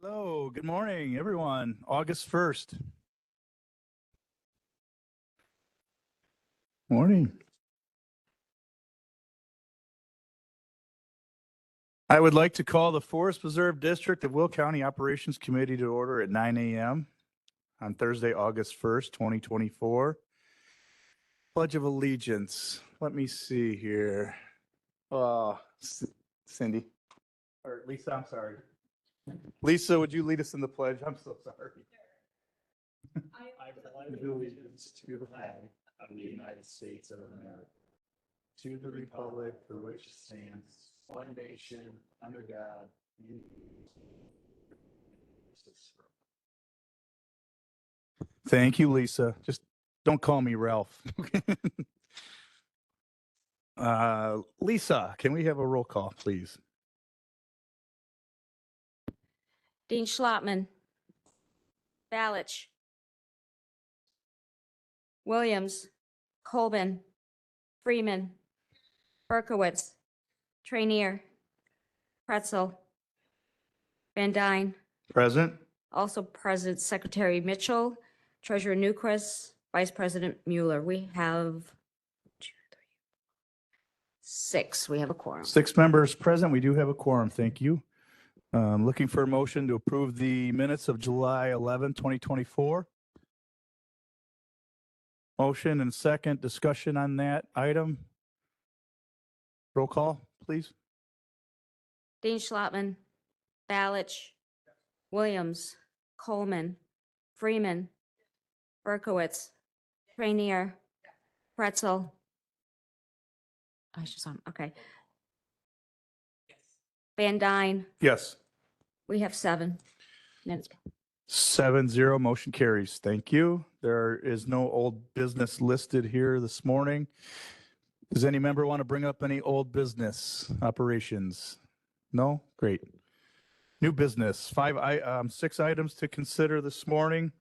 Hello, good morning, everyone. August 1st. Morning. I would like to call the Forest Preserve District of Will County Operations Committee to order at 9 a.m. on Thursday, August 1st, 2024. Pledge of Allegiance. Let me see here. Cindy, or Lisa, I'm sorry. Lisa, would you lead us in the pledge? I'm so sorry. I pledge allegiance to the flag of the United States of America, to the republic for which it stands, one nation, under God, indivisible. Thank you, Lisa. Just don't call me Ralph. Lisa, can we have a roll call, please? Dean Schlottman. Balich. Williams. Colvin. Freeman. Berkowitz. Trainier. Pretzel. Van Dyne. Present. Also present Secretary Mitchell, Treasurer Newquist, Vice President Mueller. We have 6. We have a quorum. 6 members present. We do have a quorum. Thank you. Looking for a motion to approve the minutes of July 11, 2024. Motion and second discussion on that item. Roll call, please. Dean Schlottman. Balich. Williams. Coleman. Freeman. Berkowitz. Trainier. Pretzel. I just saw him. Okay. Van Dyne. Yes. We have 7 minutes. 7-0, motion carries. Thank you. There is no old business listed here this morning. Does any member want to bring up any old business operations? No? Great. New business, 6 items to consider this morning.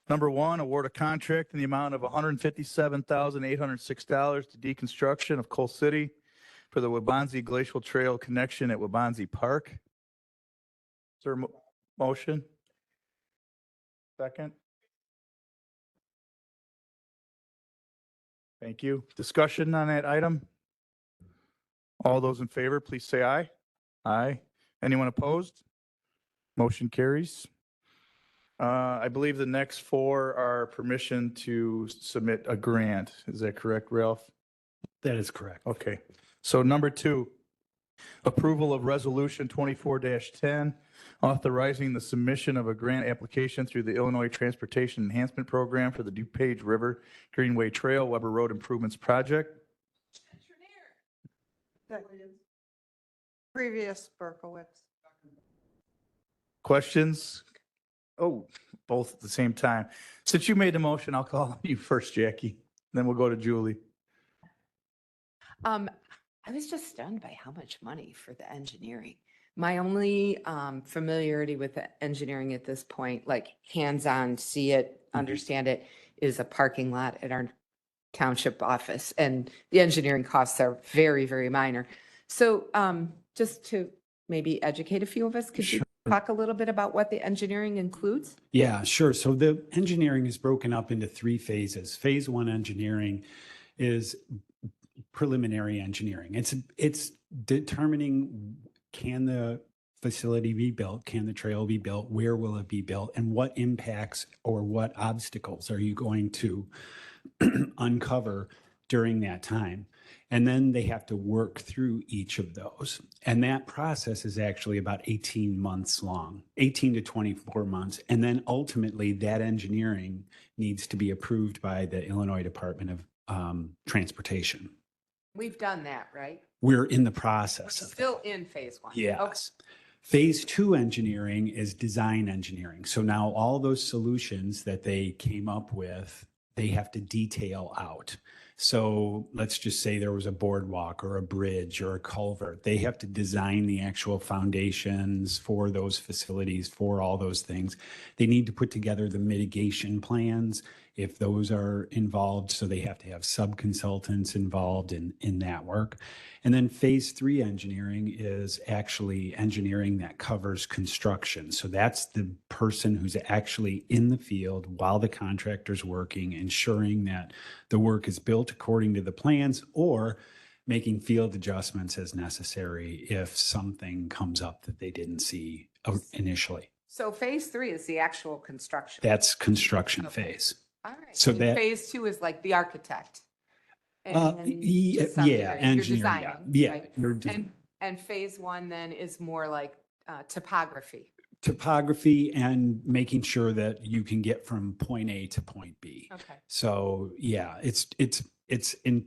Number 1, award a contract in the amount of $157,806 to deconstruction of Coal City for the Wabansie Glacial Trail connection at Wabansie Park. Is there a motion? Second? Thank you. Discussion on that item? All those in favor, please say aye. Aye. Anyone opposed? Motion carries. I believe the next 4 are permission to submit a grant. Is that correct, Ralph? That is correct. Okay. So number 2, approval of resolution 24-10, authorizing the submission of a grant application through the Illinois Transportation Enhancement Program for the DuPage River Greenway Trail Weber Road Improvements Project. Previous Berkowitz. Questions? Oh, both at the same time. Since you made the motion, I'll call you first, Jackie. Then we'll go to Julie. I was just stunned by how much money for the engineering. My only familiarity with the engineering at this point, like hands-on, see it, understand it, is a parking lot at our township office. And the engineering costs are very, very minor. So just to maybe educate a few of us, could you talk a little bit about what the engineering includes? Yeah, sure. So the engineering is broken up into 3 phases. Phase 1 engineering is preliminary engineering. It's determining, can the facility be built? Can the trail be built? Where will it be built? And what impacts or what obstacles are you going to uncover during that time? And then they have to work through each of those. And that process is actually about 18 months long, 18 to 24 months. And then ultimately that engineering needs to be approved by the Illinois Department of Transportation. We've done that, right? We're in the We're process of still in phase 1. Yes. Okay. Phase 2 engineering is design engineering. So now all those solutions that they came up with, they have to detail out. So let's just say there was a boardwalk or a bridge or a culvert. They have to design the actual foundations for those facilities, for all those things. They need to put together the mitigation plans if those are involved, so they have to have sub-consultants involved in that work. And then phase 3 engineering is actually engineering that covers construction. So that's the person who's actually in the field while the contractor's working, ensuring that the work is built according to the plans, or making field adjustments as necessary if something comes up that they didn't see initially. So phase 3 is the actual construction. That's construction Okay. phase. All right. So And that- phase 2 is like the architect. Yeah, to some degree, you're engineering, designing, yeah. right? You're de- And phase 1 then is more like topography. Topography and making sure that you can get from point A to point B. Okay. So yeah, it's in,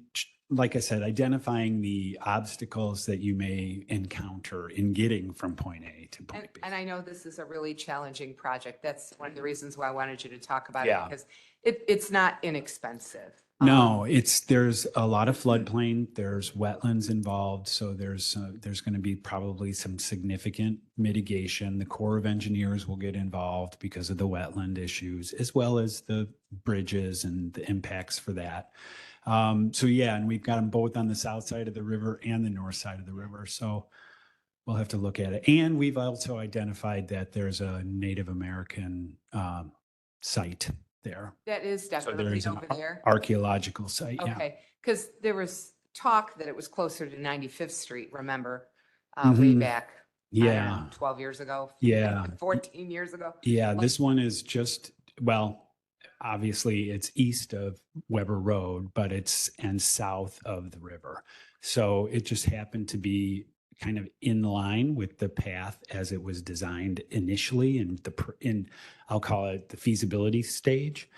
like I said, identifying the obstacles that you may encounter in getting from point A to And, point B. and I know this is a really challenging project. That's one of the reasons why I wanted you to talk about Yeah. it, because it's not inexpensive. No, there's a lot of floodplain, there's wetlands involved, so there's going to be probably some significant mitigation. The Corps of Engineers will get involved because of the wetland issues, as well as the bridges and the impacts for that. So yeah, and we've got them both on the south side of the river and the north side of the river. So we'll have to look at it. And we've also identified that there's a Native American site there. That is So there definitely is an over there. archaeological site. Yeah. Okay, because there was talk that it was closer to 95th Street, remember? Way Mhm. back, I don't know, Yeah. 12 years ago. Yeah. 14 years ago. Yeah. This one is just, well, obviously it's east of Weber Road, but it's and south of the river. So it just happened to be kind of in line with the path as it was designed initially in I'll call it the feasibility stage.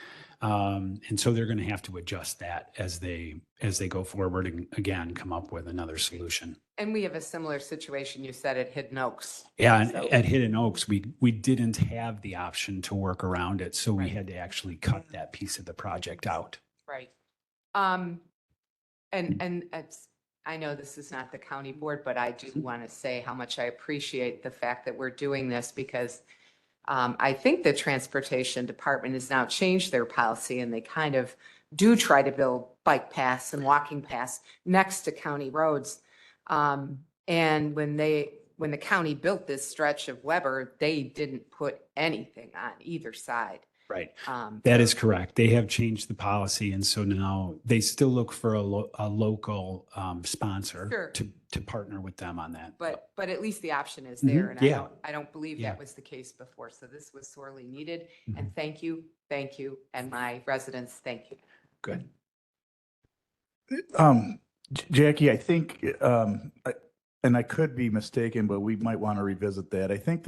And so they're going to have to adjust that as they go forward and again come up with another solution. And we have a similar situation, you said, at Hidden Oaks. Yeah, and So- at Hidden Oaks, we didn't have the option to work around it, so we Right. had to actually cut that piece of the project out. Right. And it's, I know this is not the county board, but I do want to say how much I appreciate the fact that we're doing this, because I think the transportation department has now changed their policy, and they kind of do try to build bike paths and walking paths next to county roads. And when the county built this stretch of Weber, they didn't put anything on either side. Right. That for- is correct. They have changed the policy, and so now they still look for a local sponsor Sure. to partner with them on that. But at least the option is there, and Yeah. I don't believe Yeah. that was the case before. So this was sorely needed. Mhm. And thank you, and my residents, thank you. Good. Jackie, I think, and I could be mistaken, but we might want to revisit that. I think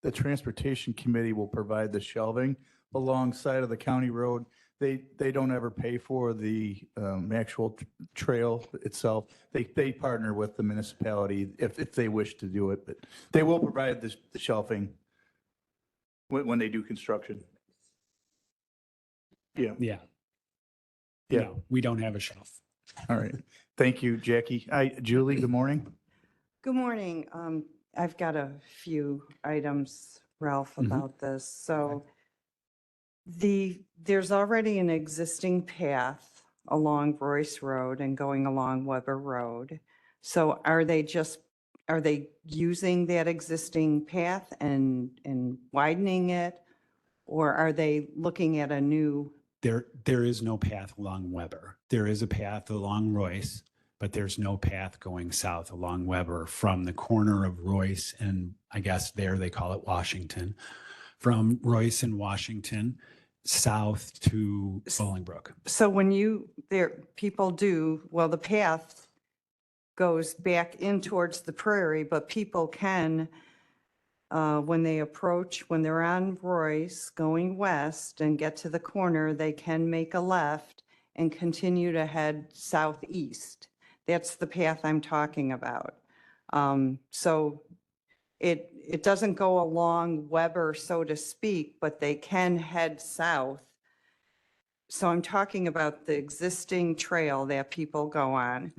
the Transportation Committee will provide the shelving alongside of the county road. They don't ever pay for the actual trail itself. They partner with the municipality if they wish to do it, but they will provide the shelving when they do construction. Yeah, Yeah. yeah. No, we don't have a shelf. All right. Thank you, Jackie. Hi, Julie, good morning. Good morning. I've got a few items, Ralph, Mhm. about this. So there's already an existing path along Royce Road and going along Weber Road. So are they using that existing path and widening it? Or are they looking at a new? There is no path along Weber. There is a path along Royce, but there's no path going south along Weber from the corner of Royce and I guess there they call it Washington, from Royce and Washington south to Bolingbrook. So when the path goes back in towards the prairie, but people can, when they're on Royce going west and get to the corner, they can make a left and continue to head southeast. That's the path I'm talking about. So it doesn't go along Weber, so to speak, but they can head south. So I'm talking about the existing trail that people go on.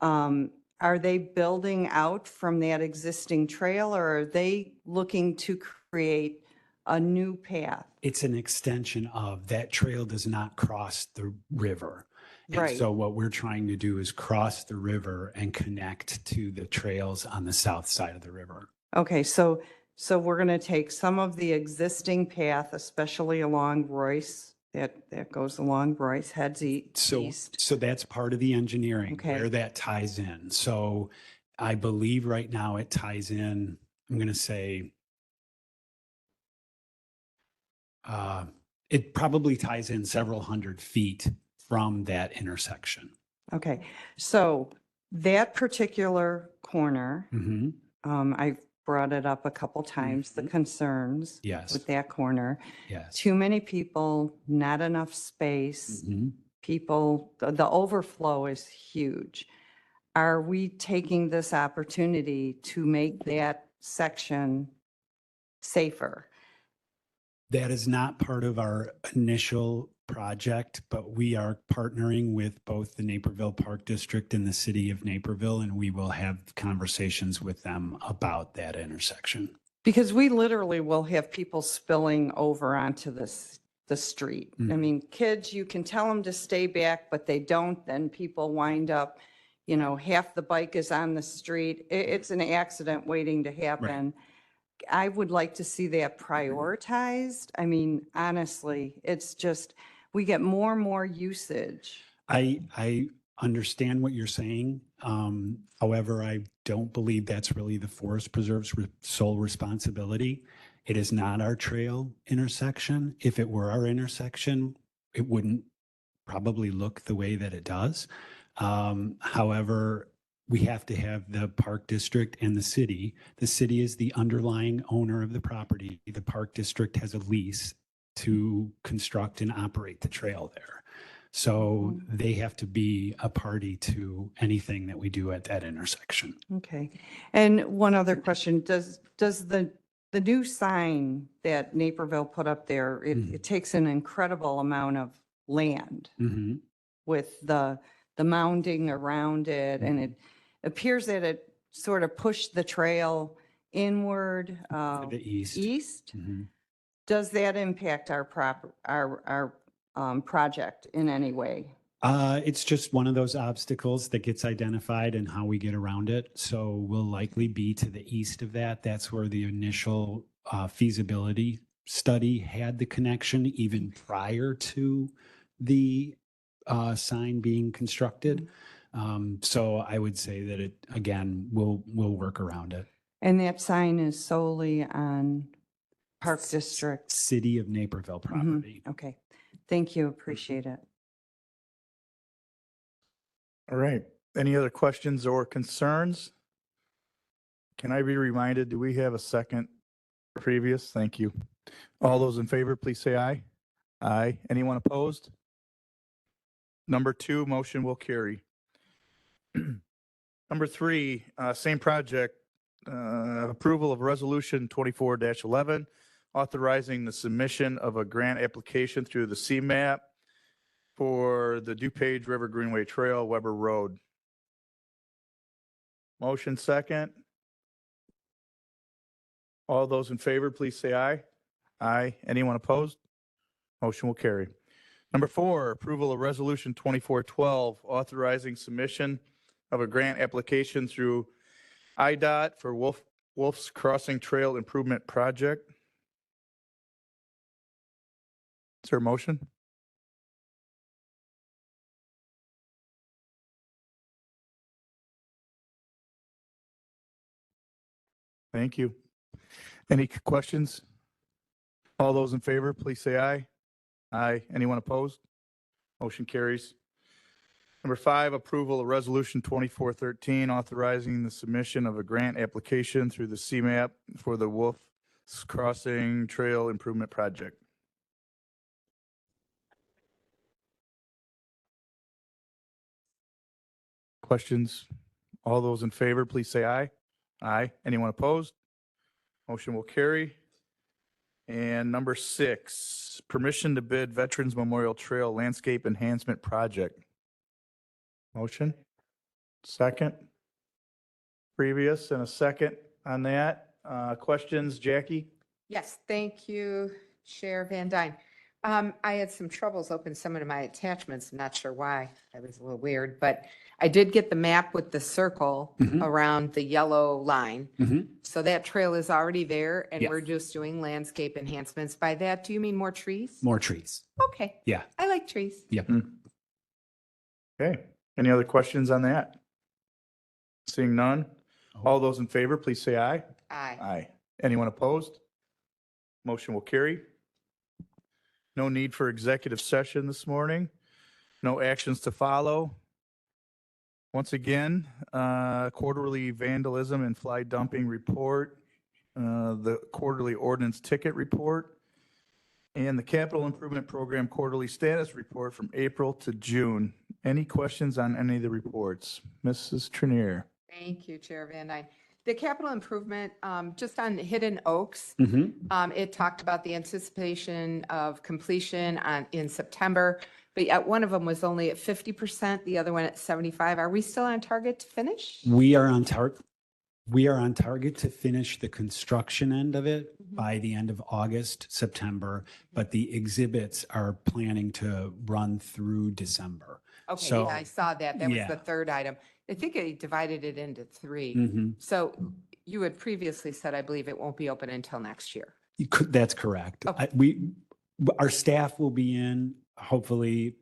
Mhm. Are they building out from that existing trail, or are they looking to create a new path? It's an extension of that trail does not cross the river. And Right. so what we're trying to do is cross the river and connect to the trails on the south side of the river. Okay, so we're going to take some of the existing path, especially along Royce, that goes along Royce, heads east. So that's part of the engineering Okay. where that ties in. So I believe right now it ties in, I'm going to say, it probably ties in several hundred feet from that intersection. Okay, so that particular corner, Mhm. I've brought it up a couple times, the concerns Yes. with that corner. Yes. Too many people, not enough space. Mhm. People, the overflow is huge. Are we taking this opportunity to make that section safer? That is not part of our initial project, but we are partnering with both the Naperville Park District and the city of Naperville, and we will have conversations with them about that intersection. Because we literally will have people spilling over onto the street. I Mhm. mean, kids, you can tell them to stay back, but they don't, then people wind up, half the bike is on the street. It's an accident waiting to happen. I would like to see that prioritized. I mean, honestly, it's just, we get more and more usage. I understand what you're saying. However, I don't believe that's really the Forest Preserve's sole responsibility. It is not our trail intersection. If it were our intersection, it wouldn't probably look the way that it does. However, we have to have the park district and the city. The city is the underlying owner of the property. The park district has a lease to construct and operate the trail there. So they have to be a party to anything that we do at that intersection. Okay. And one other question, does the new sign that Naperville put up there, it takes an incredible amount of land Mhm. with the mounding around it, and it appears that it sort of pushed the trail inward, To the east. east. Mhm. Does that impact our project in any way? It's just one of those obstacles that gets identified and how we get around it. So we'll likely be to the east of that. That's where the initial feasibility study had the connection even prior to the sign being constructed. So I would say that it, again, we'll work around it. And that sign is solely on Park District? City of Naperville property. Okay, thank you, appreciate it. All right. Any other questions or concerns? Can I be reminded, do we have a second previous? Thank you. All those in favor, please say aye. Aye. Anyone opposed? Number 2, motion will carry. Number 3, same project, approval of resolution 24-11, authorizing the submission of a grant application through the CMAP for the DuPage River Greenway Trail, Weber Road. Motion second. All those in favor, please say aye. Aye. Anyone opposed? Motion will carry. Number 4, approval of resolution 24-12, authorizing submission of a grant application through IDOT for Wolf's Crossing Trail Improvement Project. Is there a motion? Thank you. Any questions? All those in favor, please say aye. Aye. Anyone opposed? Motion carries. Number 5, approval of resolution 24-13, authorizing the submission of a grant application through the CMAP for the Wolf's Crossing Trail Improvement Project. Questions? All those in favor, please say aye. Aye. Anyone opposed? Motion will carry. And number 6, permission to bid Veterans Memorial Trail Landscape Enhancement Project. Motion? Second? Previous and a second on that. Questions, Jackie? Yes, thank you, Chair Van Dyne. I had some troubles opening some of my attachments. I'm not sure why. That was a little weird, but I did get the map with the circle Mhm. around the yellow line. Mhm. So that trail is already there and Yes. we're just doing landscape enhancements. By that, do you mean more trees? More trees. Okay, Yeah. I like trees. Yep. Okay. Any other questions on that? Seeing none? All those in favor, please say aye. Aye. Aye. Anyone opposed? Motion will carry. No need for executive session this morning. No actions to follow. Once again, quarterly vandalism and fly dumping report, the quarterly ordinance ticket report, and the capital improvement program quarterly status report from April to June. Any questions on any of the reports? Mrs. Trenier? Thank you, Chair Van Dyne. The capital improvement, just on Hidden Oaks, Mhm. it talked about the anticipation of completion in September, but yet one of them was only at 50%, the other one at 75. Are we still on target to finish? We are on target. We are on target to finish the construction end of it by the end of August, September, but the exhibits are planning to run through December. Okay, So- yeah, I saw that. That was Yeah. the third item. I think I divided it into three. Mhm. So you had previously said, I believe it won't be open until next year. That's correct. Okay. Our staff will be in hopefully,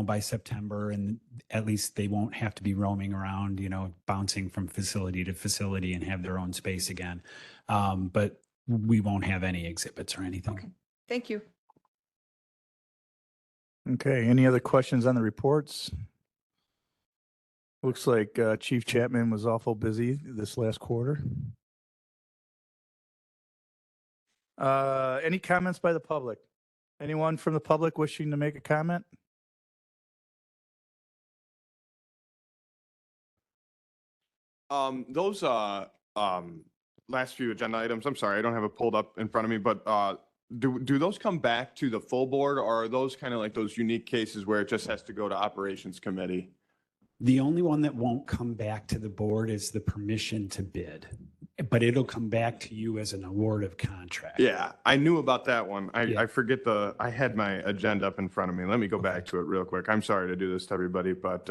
by September, and at least they won't have to be roaming around, bouncing from facility to facility and have their own space again. But we won't have any exhibits or anything. Okay. Thank you. Okay, any other questions on the reports? Looks like Chief Chapman was awful busy this last quarter. Any comments by the public? Anyone from the public wishing to make a comment? Those last few agenda items, I'm sorry, I don't have it pulled up in front of me, but do those come back to the full board, or are those kind of like those unique cases where it just has to go to operations committee? The only one that won't come back to the board is the permission to bid, but it'll come back to you as an award of contract. Yeah, I knew about that one. Yeah. I forget I had my agenda up in front of me. Let me go back to it real quick. I'm sorry to do this to everybody, but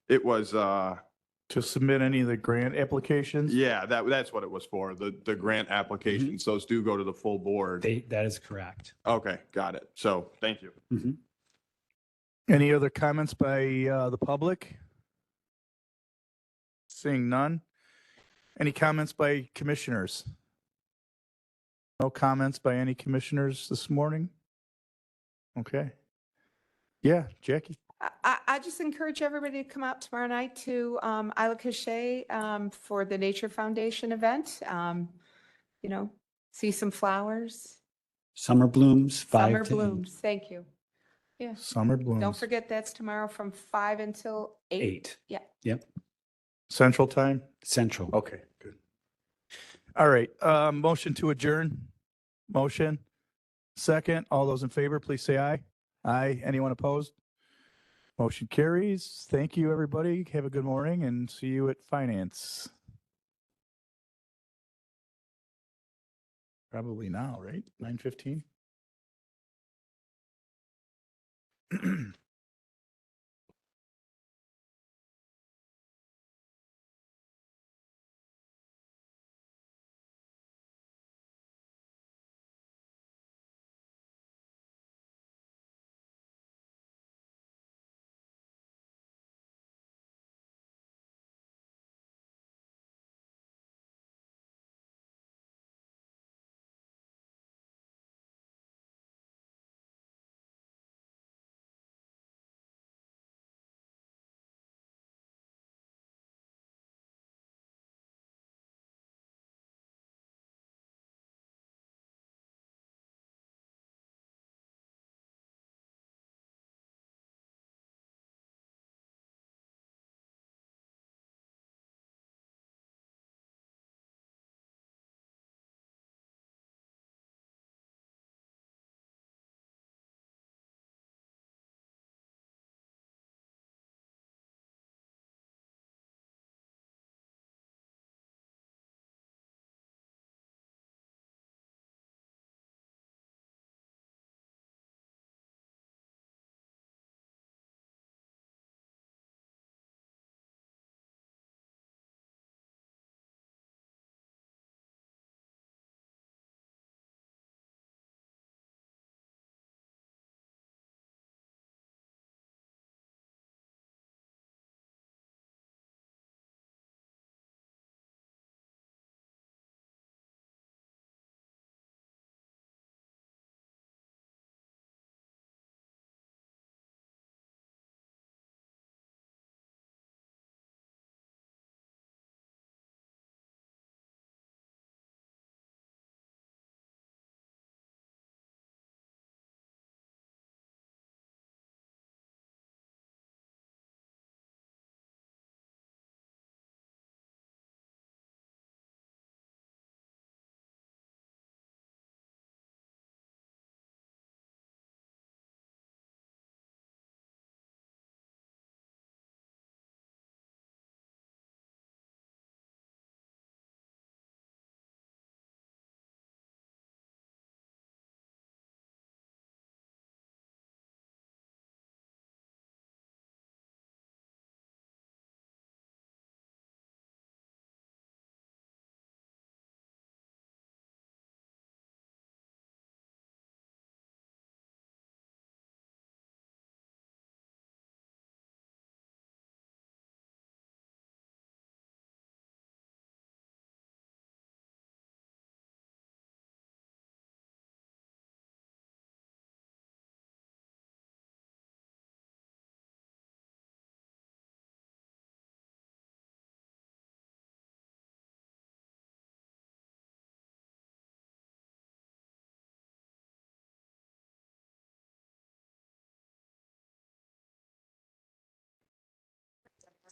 it was, To submit any of the grant applications? yeah, that's what it was for, the grant applications. Those do go to the full board. That is correct. Okay, got it. So, thank you. Mhm. Any other comments by the public? Seeing none. Any comments by commissioners? No comments by any commissioners this morning? Okay. Yeah, Jackie? I just encourage everybody to come out tomorrow night to Isla Cachet for the Nature Foundation event. See some flowers, Summer blooms, 5 summer to 8. blooms. Thank you. Yeah. Summer blooms. Don't forget that's tomorrow from 5 until 8. 8. Yeah. Yep. Central time? Central. Okay, good. All right, motion to adjourn. Motion. Second, all those in favor, please say aye. Aye. Anyone opposed? Motion carries. Thank you, everybody. Have a good morning and see you at finance. Probably now, right? 9:15?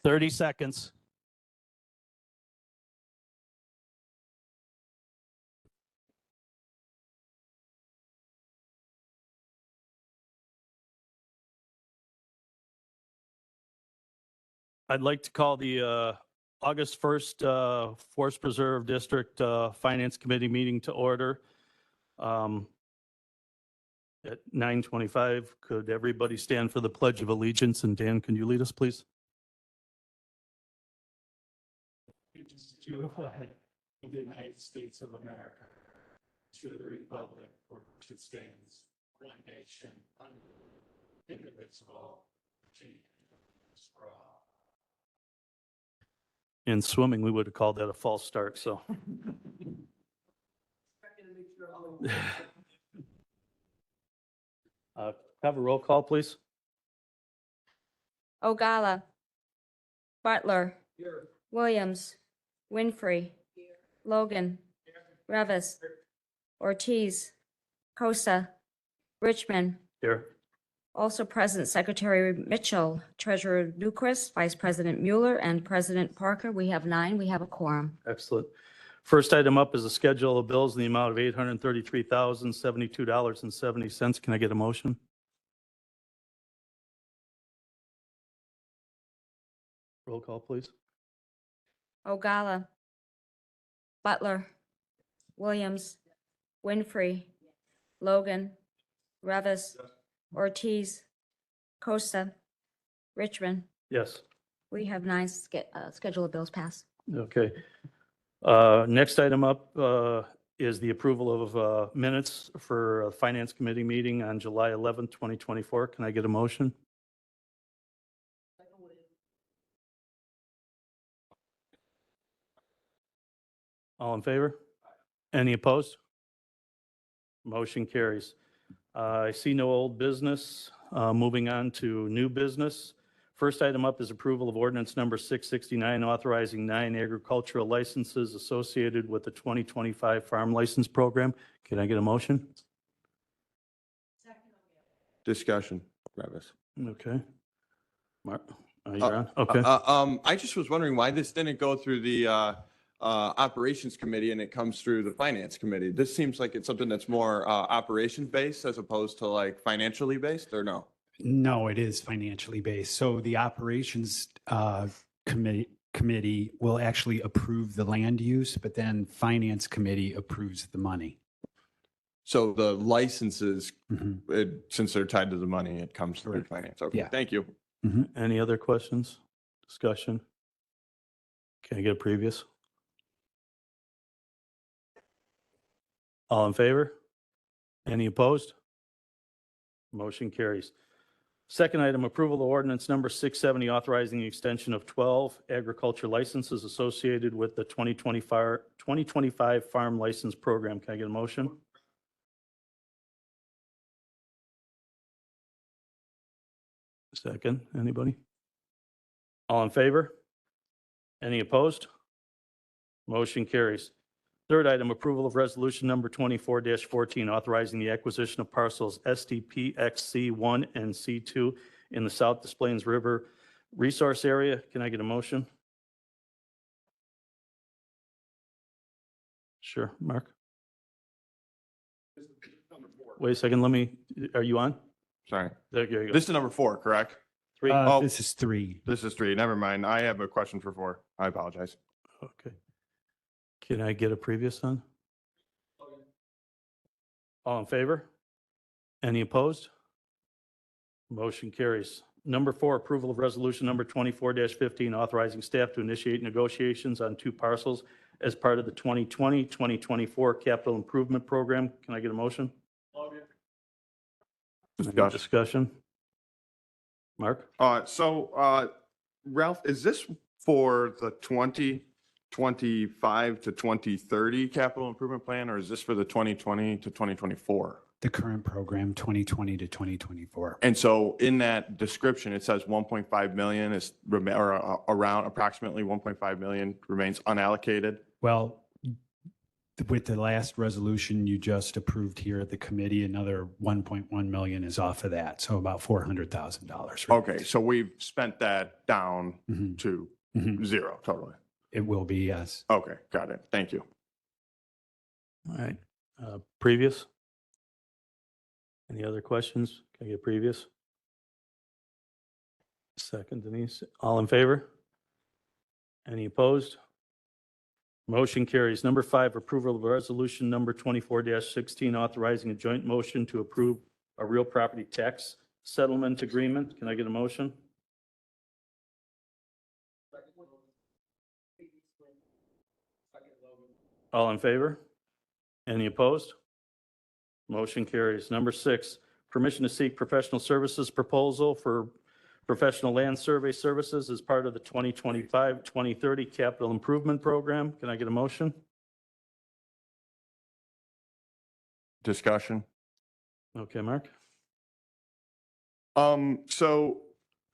30 seconds. I'd like to call the August 1st Forest Preserve District Finance Committee meeting to order. At 9:25, could everybody stand for the Pledge of Allegiance? And Dan, can you lead us, please? To the flag of the United States of America, to the republic for which it stands, one nation, indivisible, for all. In swimming, we would have called that a false start, so. Have a roll call, please. Ogala. Butler. Williams. Winfrey. Logan. Revis. Ortiz. Costa. Richmond. Here. Also present Secretary Mitchell, Treasurer Newquist, Vice President Mueller, and President Parker. We have 9. We have a quorum. Excellent. First item up is a schedule of bills in the amount of $833,072.70. Can I get a motion? Roll call, please. Ogala. Butler. Williams. Winfrey. Logan. Revis. Ortiz. Costa. Richmond. Yes. We have 9 schedule of bills passed. Okay. Next item up is the approval of minutes for a Finance Committee meeting on July 11th, 2024. Can I get a motion? All in favor? Any opposed? Motion carries. I see no old business. Moving on to new business. First item up is approval of ordinance number 669, authorizing 9 agricultural licenses associated with the 2025 farm license program. Can I get a motion? Discussion, Revis. Okay. Mark, you're on? Okay. I just was wondering why this didn't go through the operations committee and it comes through the finance committee. This seems like it's something that's more operations based as opposed to like financially based, or no? No, it is financially based. So the operations committee will actually approve the land use, but then finance committee approves the money. So the licenses, Mhm. since they're tied to the money, it comes through Correct. finance. Okay, Yeah. thank you. Any other questions? Discussion? Can I get a previous? All in favor? Any opposed? Motion carries. Second item, approval of ordinance number 670, authorizing the extension of 12 agriculture licenses associated with the 2025 farm license program. Can I get a motion? Second, anybody? All in favor? Any opposed? Motion carries. Third item, approval of resolution number 24-14, authorizing the acquisition of parcels STPXC1 and C2 in the South Des Plaines River Resource Area. Can I get a motion? Sure, Mark. Wait a second, are you on? Sorry. There you go. This is number 4, correct? 3. Oh. This is 3. This is 3. Never mind. I have a question for 4. I apologize. Okay. Can I get a previous on? All in favor? Any opposed? Motion carries. Number 4, approval of resolution number 24-15, authorizing staff to initiate negotiations on 2 parcels as part of the 2020-2024 capital improvement program. Can I get a motion? Discussion. Discussion? Mark? Ralph, is this for the 2025 to 2030 capital improvement plan, or is this for the 2020 to 2024? The current program, 2020 to 2024. And so in that description, it says 1.5 million is, or around approximately 1.5 million remains unallocated. Well, with the last resolution you just approved here at the committee, another 1.1 million is off of that. So about $400,000. Okay, so we've spent that down Mhm. to Mhm. zero totally. It will be, yes. Okay, got it. Thank you. All right. Previous? Any other questions? Can I get previous? Second, Denise. All in favor? Any opposed? Motion carries. Number 5, approval of resolution number 24-16, authorizing a joint motion to approve a real property tax settlement agreement. Can I get a motion? All in favor? Any opposed? Motion carries. Number 6, permission to seek professional services proposal for professional land survey services as part of the 2025-2030 capital improvement program. Can I get a motion? Discussion? Okay, Mark? So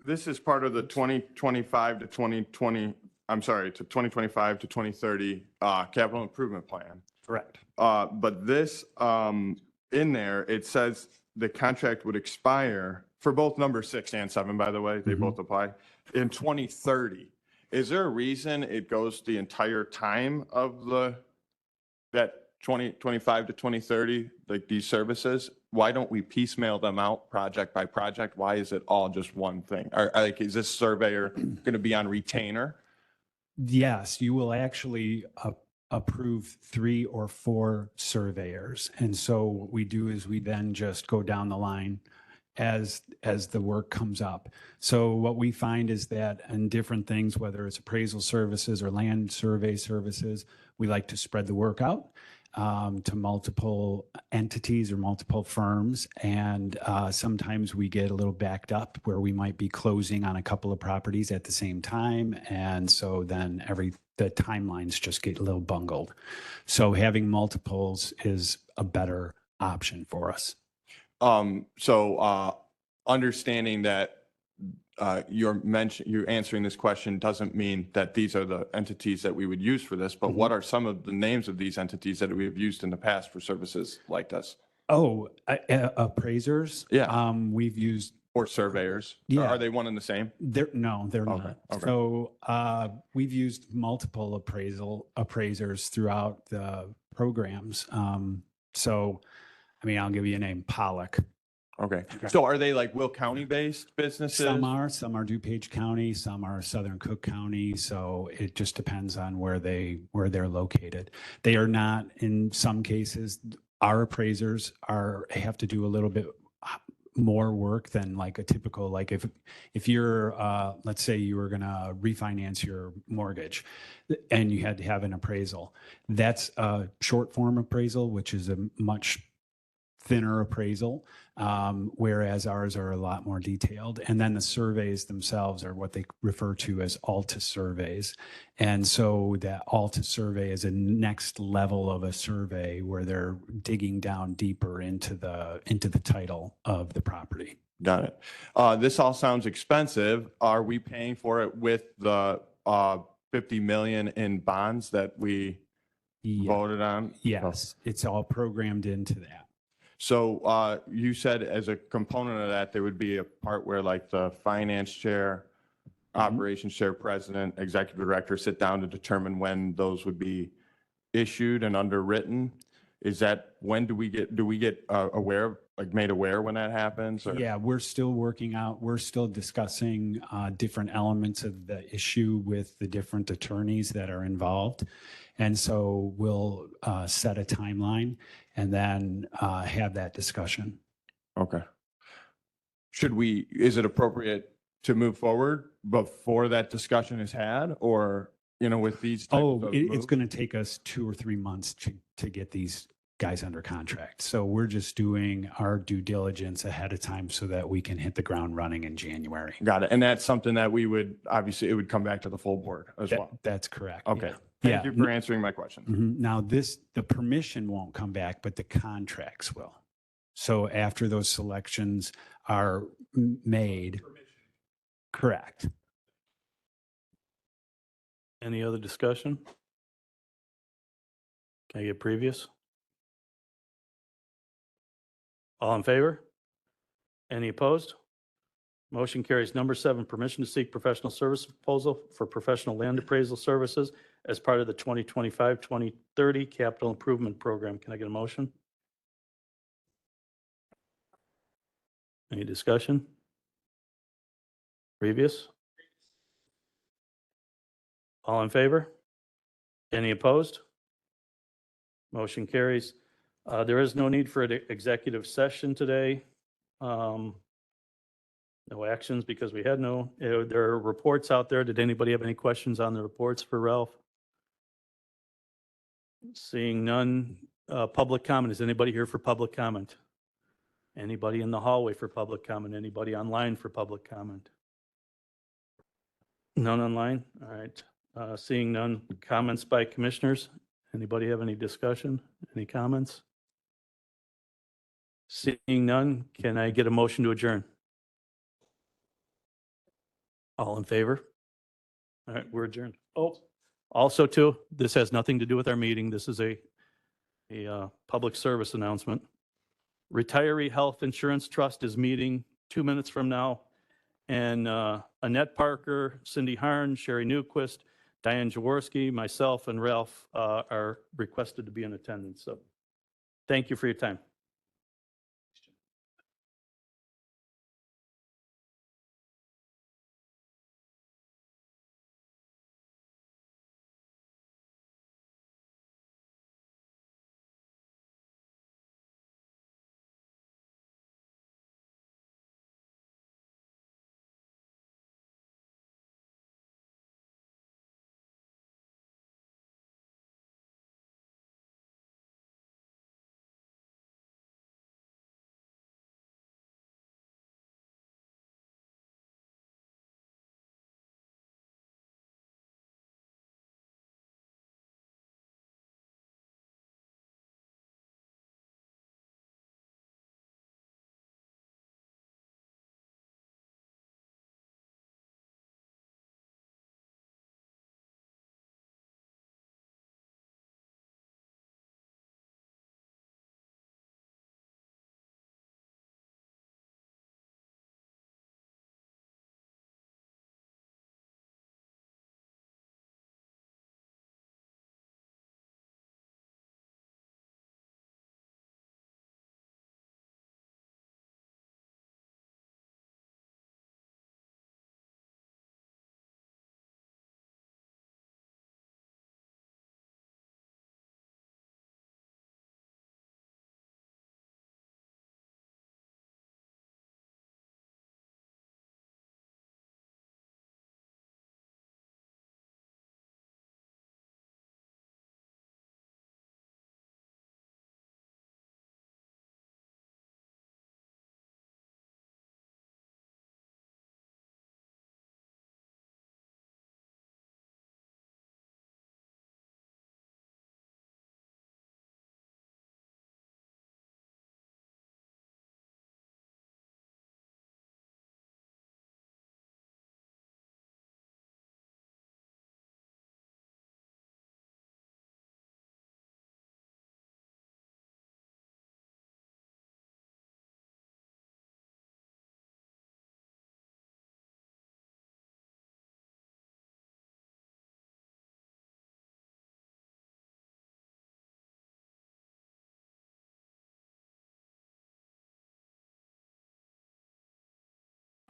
this is part of the 2025 to 2020, I'm sorry, to 2025 to 2030 capital improvement plan. Correct. But this, in there, it says the contract would expire for both number 6 and 7, by the way, they both apply, in 2030. Is there a reason it goes the entire time of that 2025 to 2030, like these services? Why don't we piecemeal them out project by project? Why is it all just one thing? Like, is this surveyor going to be on retainer? Yes, you will actually approve 3 or 4 surveyors. And so what we do is we then just go down the line as the work comes up. So what we find is that in different things, whether it's appraisal services or land survey services, we like to spread the work out to multiple entities or multiple firms. And sometimes we get a little backed up where we might be closing on a couple of properties at the same time. And so then the timelines just get a little bungled. So having multiples is a better option for us. Understanding that you're answering this question doesn't mean that these are the entities that we would use for this, but what are some of the names of these entities that we have used in the past for services like this? Oh, appraisers. Yeah. We've used. Or surveyors? Yeah. Are they one and the same? No, they're Okay, not. okay. So we've used multiple appraisers throughout the programs. I mean, I'll give you a name, Pollock. Okay. So are they like Will County based businesses? Some are DuPage County, some are Southern Cook County. So it just depends on where they're located. They are not, in some cases, our appraisers have to do a little bit more work than like a typical, like if you're, let's say you were going to refinance your mortgage and you had to have an appraisal, that's a short form appraisal, which is a much thinner appraisal, whereas ours are a lot more detailed. And then the surveys themselves are what they refer to as ALTA surveys. And so that ALTA survey is a next level of a survey where they're digging down deeper into the title of the property. Got it. This all sounds expensive. Are we paying for it with the 50 million in bonds that we voted on? Yes, it's all programmed into that. So you said as a component of that, there would be a part where like the finance chair, operations chair, president, executive director sit down to determine when those would be issued and underwritten. Is that, when do we get aware, like made aware when that happens? Or? Yeah, we're still discussing different elements of the issue with the different attorneys that are involved. And so we'll set a timeline and then have that discussion. Okay. Is it appropriate to move forward before that discussion is had, or, with these types of it's moves? going to take us 2 or 3 months to get these guys under contract. So we're just doing our due diligence ahead of time so that we can hit the ground running in January. Got it. And that's something that obviously it would come back to the full board as well. That's correct. Okay. Yeah. Thank you for answering my question. Mhm. Now the permission won't come back, but the contracts will. So after those selections are made. Correct. Any other discussion? Can I get previous? All in favor? Any opposed? Motion carries. Number 7, permission to seek professional service proposal for professional land appraisal services as part of the 2025-2030 capital improvement program. Can I get a motion? Any discussion? Previous? All in favor? Any opposed? Motion carries. There is no need for an executive session today. No actions because we had no, there are reports out there. Did anybody have any questions on the reports for Ralph? Seeing none, public comment. Is anybody here for public comment? Anybody in the hallway for public comment? Anybody online for public comment? None online? All right. Seeing none, comments by commissioners? Anybody have any discussion? Any comments? Seeing none, can I get a motion to adjourn? All in favor? All right, we're adjourned. Oh, also too, this has nothing to do with our meeting. This is a public service announcement. Retiree Health Insurance Trust is meeting 2 minutes from now. And Annette Parker, Cindy Harn, Sherry Newquist, Diane Jaworski, myself, and Ralph are requested to be in attendance. So thank you for your time.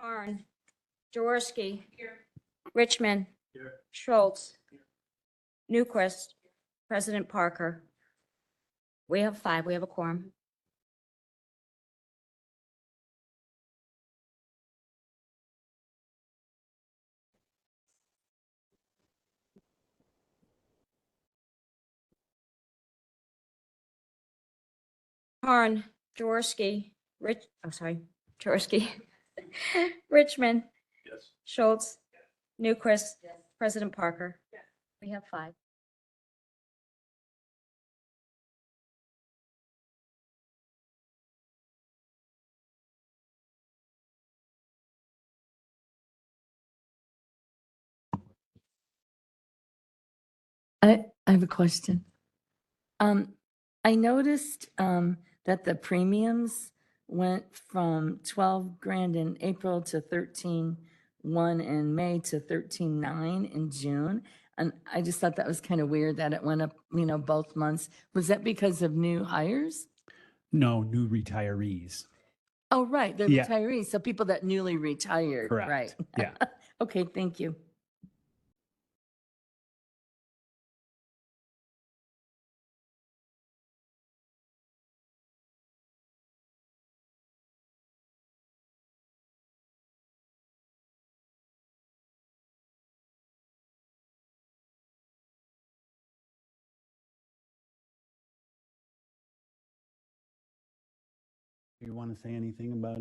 Harn. Jaworski. Richmond. Schultz. Newquist. President Parker. We have 5. We have a quorum. Harn. Jaworski. Jaworski. Richmond. Yes. Schultz. Newquist. President Parker. We have 5. I have a question. I noticed that the premiums went from 12 grand in April to 13.1 in May to 13.9 in June. And I just thought that was kind of weird that it went up, both months. Was that because of new hires? No, new retirees. Oh, right, they're Yeah. retirees, so people that newly retired, Correct. right? Yeah. Okay, thank you. You want to say anything about